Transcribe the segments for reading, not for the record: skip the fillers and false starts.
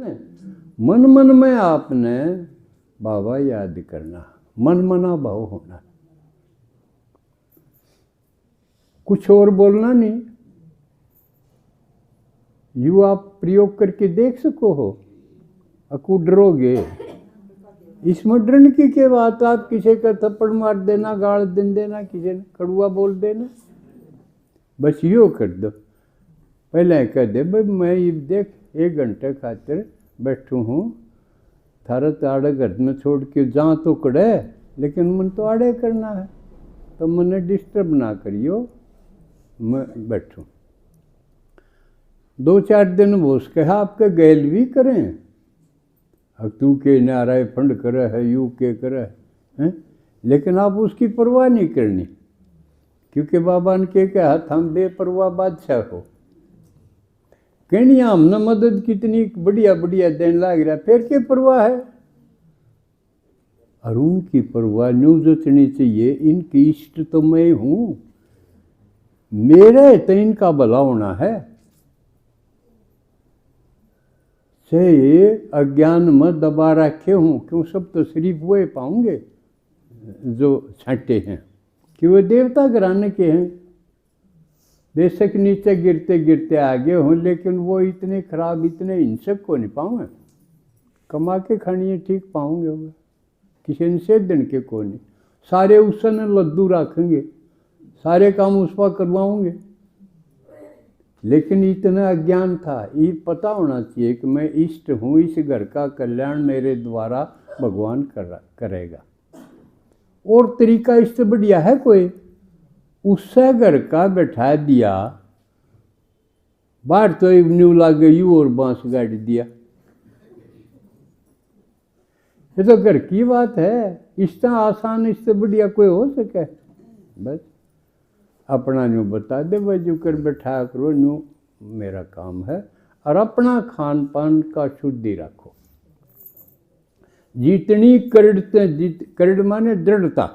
ने मन मन में आपने बाबा याद करना, मन मना भाव होना, कुछ और बोलना नहीं। यू आप प्रयोग करके देख सको हो, अकू डरोगे। इसमें डरने की क्या बात, आप किसी का थप्पड़ मार देना, गाल दे देना, किसी ने कड़ुआ बोल देना, बस यो कर दो। पहले कह दे भाई मैं ये देख 1 घंटे खातिर बैठू हूँ, थारा ताड़े घर में छोड़ के जा तो कड़े, लेकिन मन तो आड़े करना है, तो मने डिस्टर्ब ना करियो, मैं बैठूँ। 2-4 दिन वो उसके आपके गैल भी करें, तू के नाराय फंड करे है, यू के करे है, लेकिन आप उसकी परवाह नहीं करनी, क्योंकि बाबा ने के हाथ हम बेपरवाह बादशाह हो। कहनी हमने मदद कितनी बढ़िया बढ़िया देने लग रहा, फिर क्या परवाह है। अरुण की परवाह न्यू जचनी चाहिए, इनकी इष्ट तो मैं हूँ, मेरे तो इनका भला होना है। से अज्ञान में दबा रखे हूँ, क्यों सब तो सिर्फ वो पाऊंगे जो छाटे हैं कि वो देवता घराने के हैं, बेशक नीचे गिरते गिरते आगे हों, लेकिन वो इतने खराब इतने हिंसक को नहीं पाऊंगे, कमा के खानी ठीक पाऊंगे, वो किसी ने से दिन के को नहीं, सारे उसने लद्दू रखेंगे, सारे काम उस पर करवाऊंगे। लेकिन इतना अज्ञान था, ये पता होना चाहिए कि मैं इष्ट हूँ, इस घर का कल्याण मेरे द्वारा भगवान करेगा। और तरीका इससे बढ़िया है कोई, उससे घर का बैठा दिया, बाहर तो न्यू लागे यू और बांस गाड़ दिया, ये तो घर की बात है। इससे आसान इससे बढ़िया कोई हो सके। बस अपना न्यू बता दे भाई जो कर बैठा करो, न्यू मेरा काम है, और अपना खान पान का शुद्धि रखो। जितनी करड़ माने दृढ़ता,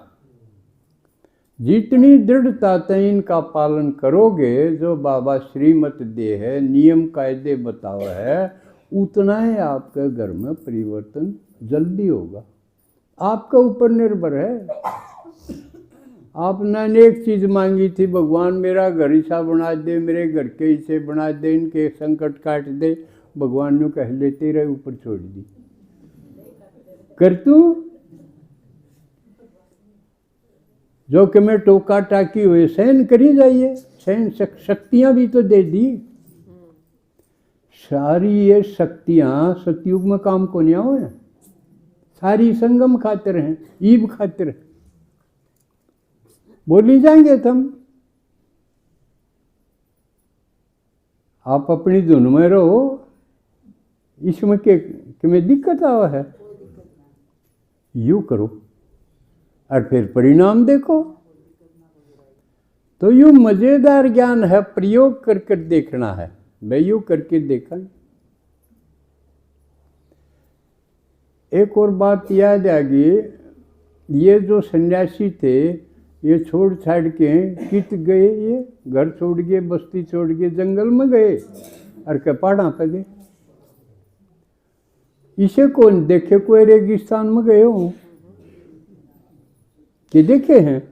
जितनी दृढ़ता से इनका पालन करोगे, जो बाबा श्रीमत दे है, नियम कायदे बताओ है, उतना ही आपके घर में परिवर्तन जल्दी होगा। आपके ऊपर निर्भर है। आपने अनेक चीज़ मांगी थी, भगवान मेरा घर ऐसा बना दे, मेरे घर के ऐसे बना दे, इनके संकट काट दे, भगवान ने कह लेते रहे, ऊपर छोड़ दी। कर तू जो कि मैं टोका टाकी हुए सहन करी जाइए, सहन शक्तियां भी तो दे दी। सारी ये शक्तियां सतयुग में काम को नहीं आओ है, सारी संगम खातिर हैं, ईब खातिर है। बोली जाएंगे तुम, आप अपनी धुन में रहो, इसमें के में दिक्कत आवा है, यू करो और फिर परिणाम देखो। तो यूँ मजेदार ज्ञान है, प्रयोग कर कर देखना है। मैं यूँ करके देखा। एक और बात याद आ गई, ये जो सन्यासी थे, ये छोड़ छाड़ के कित गए, ये घर छोड़ के, बस्ती छोड़ के जंगल में गए और के पहाड़ा पे गए। इसे कौन देखे, कोई रेगिस्तान में गए हो कि देखे हैं,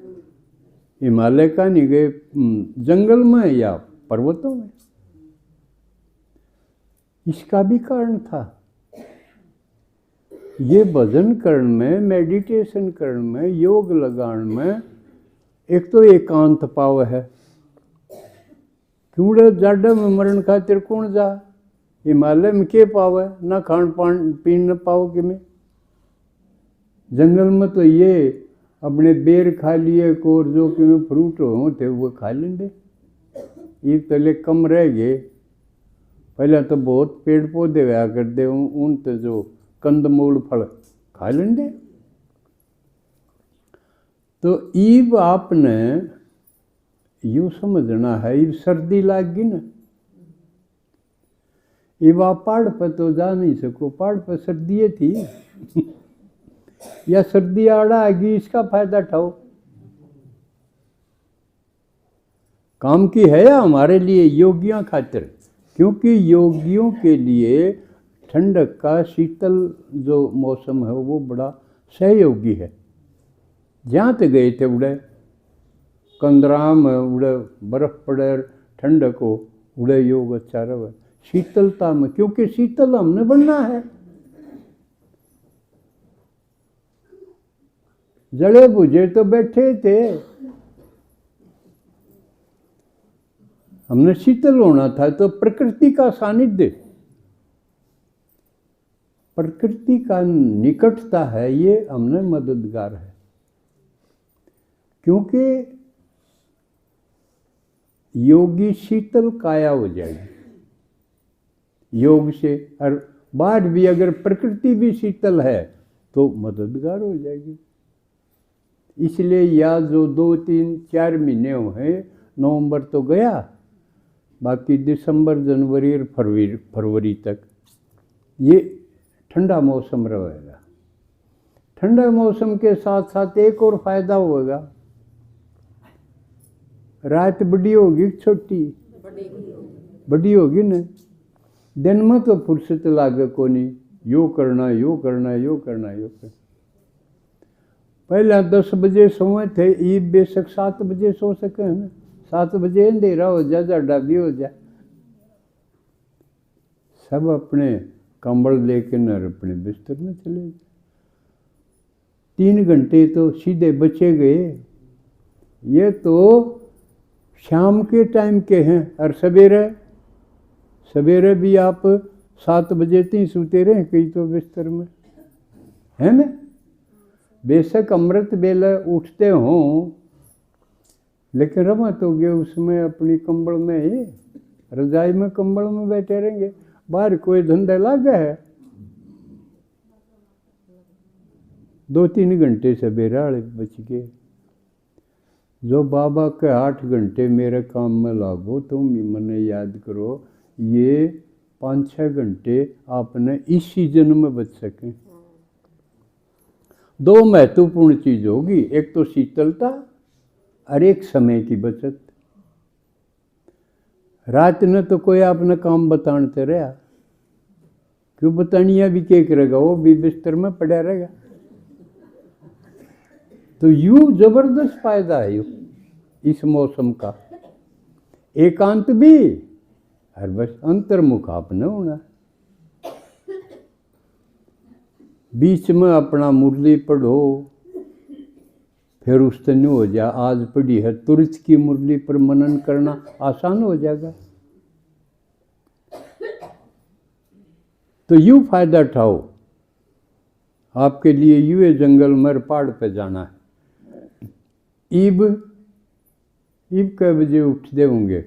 हिमालय का नहीं गए, जंगल में या पर्वतों में। इसका भी कारण था, ये भजन करण में, मेडिटेशन करण में, योग लगान में एक तो एकांत पाव है। क्यों जाडे में मरण खातिर कौन जा, हिमालय में के पाव है, ना खान पान पीन न पाओ कि में। जंगल में तो ये अपने बेर खा लिए, कोर जो कि में फ्रूट हो थे वो खा लेंगे, ये तले कम रह गए। पहले तो बहुत पेड़ पौधे हुआ कर दे, उन तो जो कंदमूल फल खा लेंगे। तो ईब आपने यूँ समझना है, ईब सर्दी लाग गई ना, ईब आप पहाड़ पर तो जा नहीं सको, पहाड़ पर सर्दी थी या सर्दी आड़ा आ गई, इसका फायदा उठाओ। काम की है या हमारे लिए योगियों खातिर, क्योंकि योगियों के लिए ठंडक का शीतल जो मौसम है वो बड़ा सहयोगी है। जहाँ तक गए थे उड़े कंदराम उड़े बर्फ पड़े ठंडक हो उड़े योग अच्छा रहे शीतलता में, क्योंकि शीतल हमने बनना है। जड़े बुझे तो बैठे थे, हमने शीतल होना था। तो प्रकृति का सानिध्य, प्रकृति का निकटता है, ये हमने मददगार है। क्योंकि योगी शीतल काया हो जाएगी योग से, और बाहर भी अगर प्रकृति भी शीतल है तो मददगार हो जाएगी। इसलिए या जो 2-3-4 महीने हुए, नवंबर तो गया, बाकी दिसंबर जनवरी और फरवरी तक ये ठंडा मौसम रहेगा। ठंडा मौसम के साथ साथ एक और फायदा होगा, रात बड़ी होगी छोटी, बड़ी होगी ना, दिन में तो फुर्सत लागे को नहीं, यो करना यो करना यो करना यो करना। पहले 10 बजे सोए थे, ये बेशक 7 बजे सो सके है ना, 7 बजे अंधेरा हो जाए, जाडा भी हो जाए, सब अपने कंबल लेके न अपने बिस्तर में चले गए। 3 घंटे तो सीधे बचे गए। ये तो शाम के टाइम के हैं, और सवेरे भी आप 7 बजे तक सोते रहे कई तो बिस्तर में, है ना। बेशक अमृत बेला उठते हों, लेकिन रमा तो गए उसमें अपनी कंबल में ही, रजाई में कंबल में बैठे रहेंगे, बाहर कोई धंधा लगा है। 2-3 घंटे सवेरे वाले बच गए। जो बाबा के 8 घंटे मेरे काम में लागो, तुम मने याद करो, ये 5-6 घंटे आपने इस सीजन में बच सकें। 2 महत्वपूर्ण चीज होगी, एक तो शीतलता और एक समय की बचत। रात में तो कोई आपने काम बताते रहा, क्यों बतानिया भी क्या करेगा, वो भी बिस्तर में पड़ा रहेगा। तो यू जबरदस्त फायदा है इस मौसम का। एकांत भी, और बस अंतर्मुख आपने होना। बीच में अपना मुरली पढ़ो, फिर उस दिन हो जाए, आज पढ़ी है तुरंत की मुरली पर मनन करना आसान हो जाएगा। तो यूँ फायदा उठाओ, आपके लिए यूँ जंगल मर पहाड़ पे जाना है। ईब कै बजे उठते होंगे?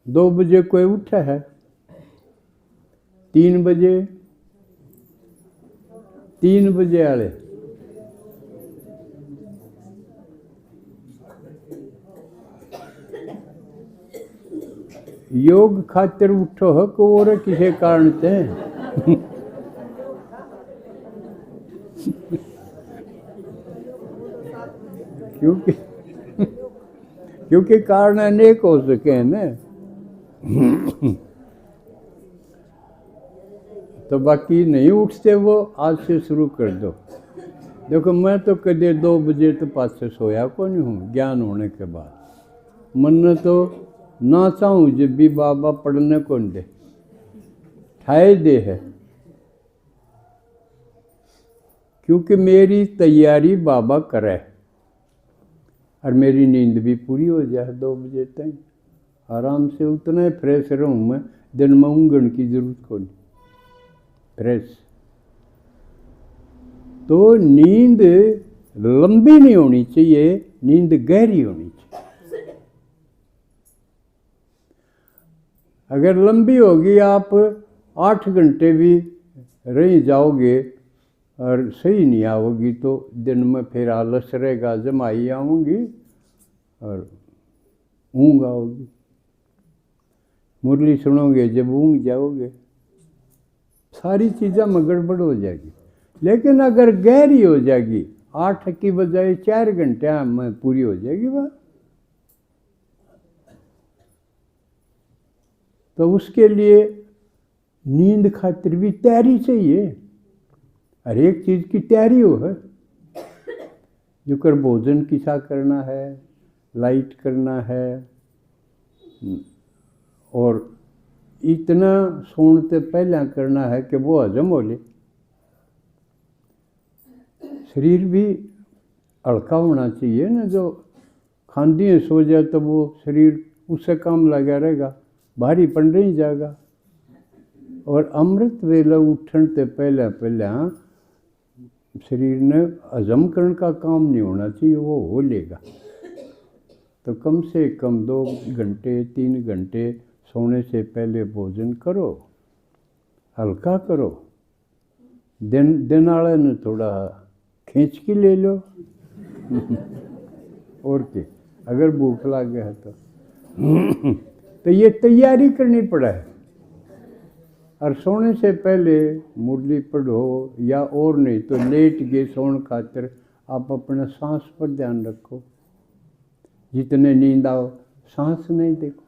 2 बजे कोई उठा है, 3 बजे वाले योग खातिर उठो है को और किसी कारण से क्योंकि कारण अनेक हो सके हैं ना। तो बाकी नहीं उठते वो, आज से शुरू कर दो। देखो मैं तो कदे 2 बजे तो पास से सोया को नहीं हूँ, ज्ञान होने के बाद। मन ने तो ना चाहूँ जब भी बाबा पढ़ने को दे, ठाए दे है, क्योंकि मेरी तैयारी बाबा करे, और मेरी नींद भी पूरी हो जाए 2 बजे तक, आराम से उतना ही फ्रेश रहूँ मैं, दिन में ऊँघने की जरूरत को नहीं, फ्रेश। तो नींद लंबी नहीं होनी चाहिए, नींद गहरी होनी चाहिए। अगर लंबी होगी, आप 8 घंटे भी रह जाओगे और सही नहीं आओगी, तो दिन में फिर आलस रहेगा, जमाई आऊँगी और ऊँघ आओगी। मुरली सुनोगे जब ऊँघ जाओगे, सारी चीज़ें में गड़बड़ हो जाएगी। लेकिन अगर गहरी हो जाएगी, 8 की बजाय 4 घंटे में पूरी हो जाएगी वह, तो उसके लिए नींद खातिर भी तैयारी चाहिए, हर एक चीज़ की तैयारी हो है। जो कर भोजन किसा करना है, लाइट करना है, और इतना सोने से पहले करना है कि वो हजम हो ले। शरीर भी हल्का होना चाहिए ना, जो खांदी सो जाए तो वो शरीर उससे काम लगा रहेगा, भारी पड़ नहीं जाएगा। और अमृत वेला उठने से पहले शरीर ने हजम करने का काम नहीं होना चाहिए, वो हो लेगा। तो कम से कम 2 घंटे 3 घंटे सोने से पहले भोजन करो, हल्का करो। दिन वाले ने थोड़ा खींच के ले लो और क्या, अगर भूख लग गया तो ये तैयारी करनी पड़ा है। और सोने से पहले मुरली पढ़ो, या और नहीं तो लेट गए सोने खातिर आप अपने सांस पर ध्यान रखो। जितने नींद आओ सांस नहीं देखो।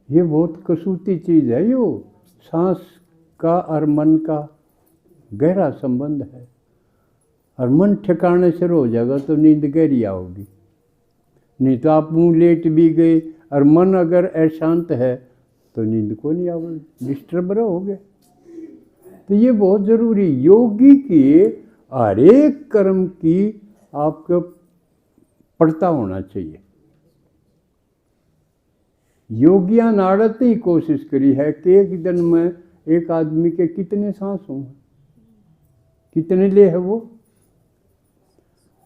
ये बहुत कसूती चीज़ है। यो सांस का और मन का गहरा संबंध है। और मन ठिकाने से हो जाएगा तो नींद गहरी आओगी। नहीं तो आप मुँह लेट भी गए और मन अगर अशांत है तो नींद को नहीं आओगे, डिस्टर्ब रहोगे। तो ये बहुत ज़रूरी, योगी की हर एक कर्म की आपको पड़ता होना चाहिए। योगियां नाड़त ही कोशिश करी है कि एक दिन में एक आदमी के कितने सांस हों, कितने ले है वो।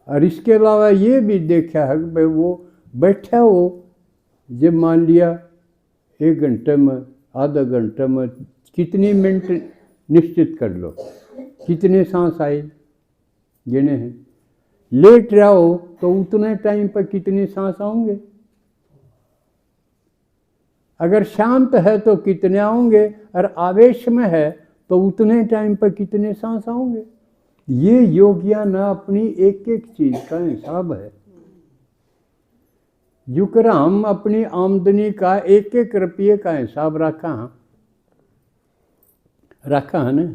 और इसके अलावा ये भी देखा है कि भाई वो बैठा हो, जब मान लिया 1 घंटे में, आधा घंटे में कितनी मिनट निश्चित कर लो, कितने सांस आए गिने हैं। लेट रहो तो उतने टाइम पर कितने सांस आएंगे। अगर शांत है तो कितने आएंगे, और आवेश में है तो उतने टाइम पर कितने सांस आएंगे। ये योगियां ना अपनी एक एक चीज का हिसाब है। जुकर हम अपनी आमदनी का 1-1 रुपये का हिसाब रखा है ना।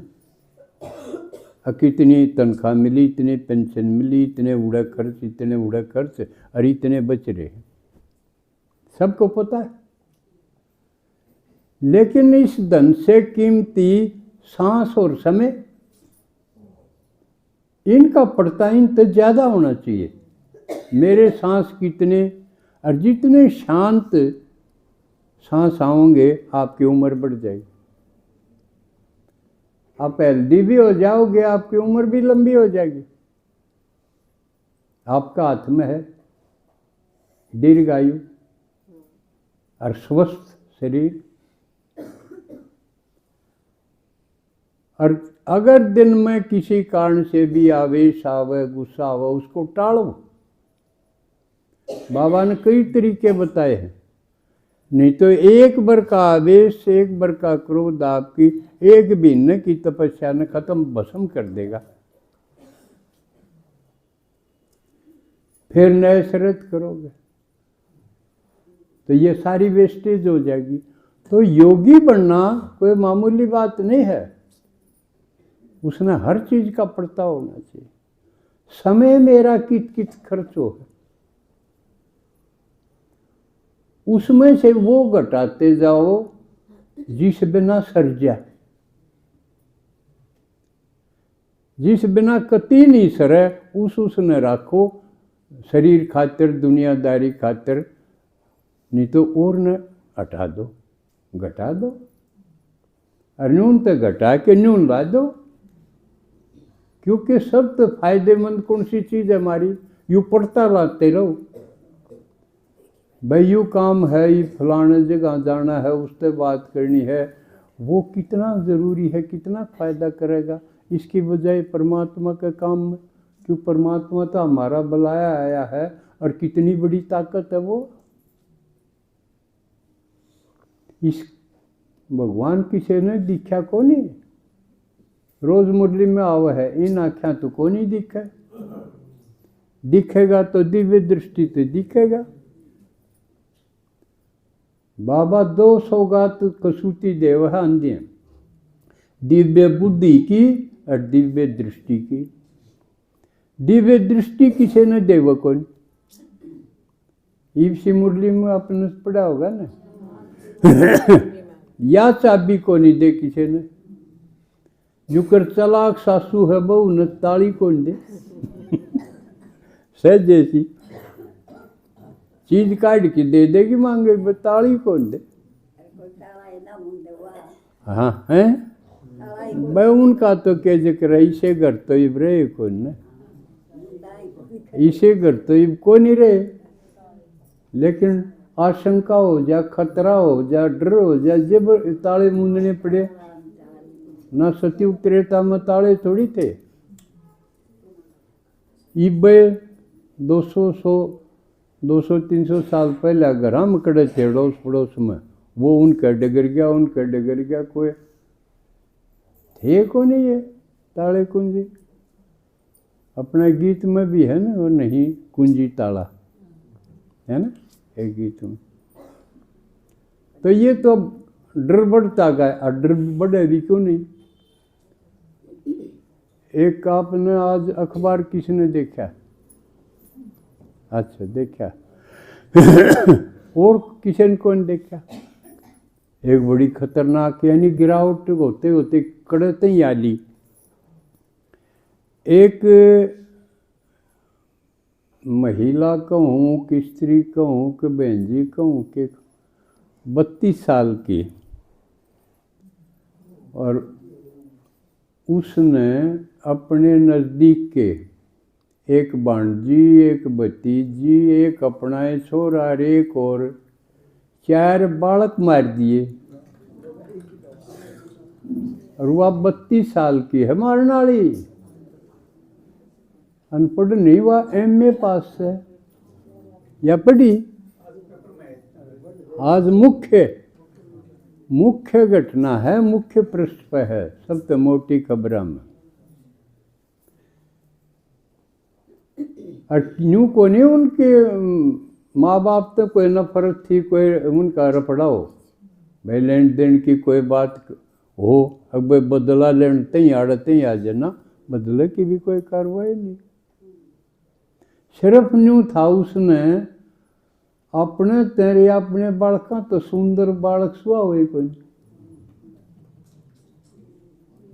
कितनी तनख्वाह मिली, इतनी पेंशन मिली, इतने उड़ा खर्च, इतने उड़ा खर्च, और इतने बच रहे, सबको पता है। लेकिन इस धन से कीमती सांस और समय, इनका पड़ताइन तो ज़्यादा होना चाहिए। मेरे सांस कितने, और जितने शांत सांस आओगे आपकी उम्र बढ़ जाएगी। आप हेल्दी भी हो जाओगे, आपकी उम्र भी लंबी हो जाएगी। आपका हाथ में है दीर्घायु और स्वस्थ शरीर। और अगर दिन में किसी कारण से भी आवेश आवे, गुस्सा आवे, उसको टालो। बाबा ने कई तरीके बताए हैं। नहीं तो 1 बार का आवेश, 1 बार का क्रोध आपकी 1 महीने की तपस्या ने खत्म भस्म कर देगा। फिर नए शरत करोगे तो ये सारी वेस्टेज हो जाएगी। तो योगी बनना कोई मामूली बात नहीं है। उसने हर चीज का पड़ता होना चाहिए। समय मेरा कित खर्च हो, उसमें से वो घटाते जाओ जिस बिना सर जाए, जिस बिना कति नहीं सरे उसने राखो। शरीर खातिर, दुनियादारी खातिर, नहीं तो और न हटा दो, घटा दो। और न्यून तो घटा के न्यून ला दो। क्योंकि सब तो फायदेमंद कौन सी चीज़ है हमारी, यूँ पढ़ता लाते रहो। भाई यूँ काम है, ये फलाने जगह जाना है, उससे बात करनी है, वो कितना ज़रूरी है, कितना फ़ायदा करेगा इसकी बजाय परमात्मा के काम में। क्यों, परमात्मा तो हमारा बुलाया आया है, और कितनी बड़ी ताकत है वो। इस भगवान किसी ने दिखा को नहीं, रोज मुरली में आवा है, इन आख्या तो को नहीं दिखा। दिखेगा तो दिव्य दृष्टि तो दिखेगा। बाबा 2 सौगात कसूती देव है आंधी, दिव्य बुद्धि की और दिव्य दृष्टि की। दिव्य दृष्टि किसी ने देव कौन, ईपसी मुरली में आपने पढ़ा होगा ना। या चाबी को नहीं दे किसी ने, जुकर चलाक सासू है बहू न ताली कौन दे। सहज जैसी चीज काट के दे देगी मांगे, ताली कौन दे। हाँ है भाई, उनका तो क्या जिक्र है, इसे घर तो इब रहे कौन न, इसे घर तो इब को नहीं रहे। लेकिन आशंका हो जा, खतरा हो जा, डर हो जा, जब ताले मूंदने पड़े ना। सती त्रेता में ताले थोड़ी थे। इबे 200-300 साल पहले घर हम कड़े थे अड़ोस पड़ोस में, वो उनका डगर गया, उनका डगर गया, कोई थे को नहीं है ताले कुंजी। अपना गीत में भी है ना, वो नहीं कुंजी ताला है ना एक गीत में। तो ये तो डर बढ़ता गया, डर बढ़े भी क्यों नहीं। एक आपने आज अखबार किसने देखा, अच्छा देखा। और किसी ने कौन देखा। एक बड़ी खतरनाक यानी गिरावट होते होते कड़ते ही आली। एक महिला कहूँ कि स्त्री कहूँ कि बहन जी कहूँ कि 32 साल की, और उसने अपने नज़दीक के एक भांजी, एक भतीजी, एक अपना छोरा और एक और 4 बालक मार दिए। और वह 32 साल की है मारने वाली, अनपढ़ नहीं, वह MA पास है या पढ़ी। आज मुख्य घटना है, मुख्य पृष्ठ पर है, सबसे मोटी खबर में। और यूँ को नहीं उनके माँ बाप तो कोई नफरत थी, कोई उनका रफड़ा हो भाई, लेन देन की कोई बात हो, अब बदला लेन तई आड़ते ही आ जाना, बदले की भी कोई कार्रवाई नहीं। सिर्फ न्यू था उसने अपने तेरे अपने बालका तो सुंदर बालक सुहा हुए कोई,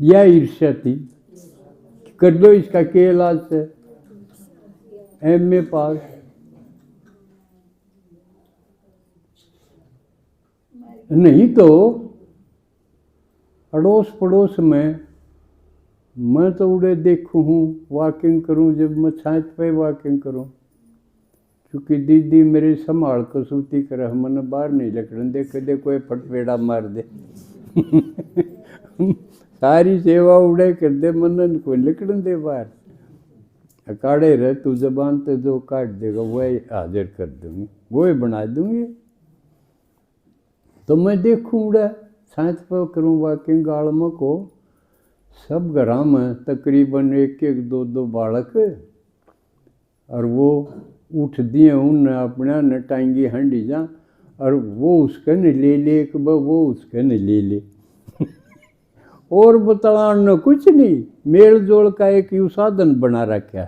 यह ईर्ष्या थी। कर लो इसका के इलाज से, MA पास। नहीं तो अड़ोस पड़ोस में मैं तो उड़े देखूँ हूँ, वॉकिंग करूँ, जब मैं छाछ पे वॉकिंग करूँ, क्योंकि दीदी मेरी संभाल कसूती करे, मैंने बाहर नहीं लकड़न दे, कदे कोई फटपेड़ा मार दे। सारी सेवा उड़े कर दे, मन कोई लकड़न दे बाहर। अकाड़े रहे तू जबान तो जो काट देगा वही हाजिर कर दूंगी, वही बना दूंगी। तो मैं देखूँ उड़ा छाछ पर करूँ वॉकिंग, गाड़मों को सब घरा में तकरीबन 1-2 बालक, और वो उठ दिए उन अपना न टांगी हंडी जा, और वो उसके न ले ले, वो उसके न ले ले। और बताना न कुछ नहीं, मेल जोल का एक यू साधन बना रखा।